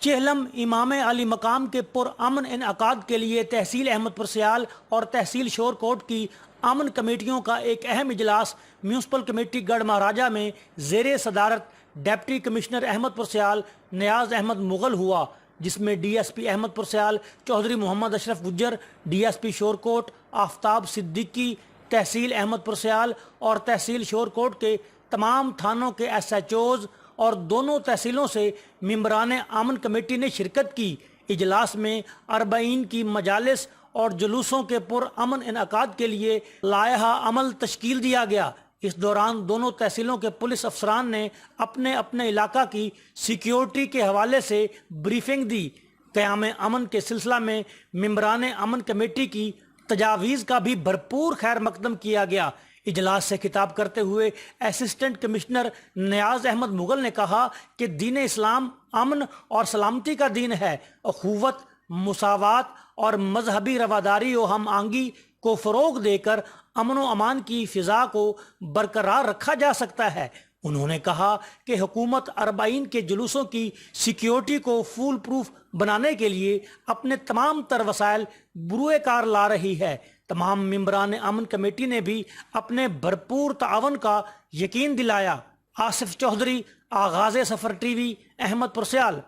چہلم امام علی مقام کے پرامن انعقاد کے لیے تحصیل احمد پر سیال اور تحصیل شور کوٹ کی امن کمیٹیوں کا ایک اہم اجلاس میونسپل کمیٹی گڑھ مہاراجہ میں زیر صدارت ڈپٹی کمشنر احمد پر سیال نیاز احمد مغل ہوا، جس میں ڈی ایس پی احمد پر سیال چودھری محمد اشرف گجر، ڈی ایس پی شور کوٹ آفتاب صدیقی، تحصیل احمد پر سیال اور تحصیل شور کوٹ کے تمام تھانوں کے ایس ایچ اوز اور دونوں تحصیلوں سے ممبران امن کمیٹی نے شرکت کی۔ اجلاس میں 40 کی مجالس اور جلوسوں کے پرامن انعقاد کے لیے لائحہ عمل تشکیل دیا گیا۔ اس دوران دونوں تحصیلوں کے پولیس افسران نے اپنے اپنے علاقہ کی سیکیورٹی کے حوالے سے بریفنگ دی۔ قیام امن کے سلسلہ میں ممبران امن کمیٹی کی تجاویز کا بھی بھرپور خیر مقدم کیا گیا۔ اجلاس سے خطاب کرتے ہوئے اسسٹنٹ کمشنر نیاز احمد مغل نے کہا کہ دین اسلام امن اور سلامتی کا دین ہے۔ اخوت، مساوات اور مذہبی رواداری و ہم آہنگی کو فروغ دے کر امن و امان کی فضا کو برقرار رکھا جا سکتا ہے۔ انہوں نے کہا کہ حکومت 40 کے جلوسوں کی سیکیورٹی کو فول پروف بنانے کے لیے اپنے تمام تر وسائل بروئے کار لا رہی ہے۔ تمام ممبران امن کمیٹی نے بھی اپنے بھرپور تعاون کا یقین دلایا۔ آصف چودھری، آغاز سفر ٹی وی، احمد پر سیال۔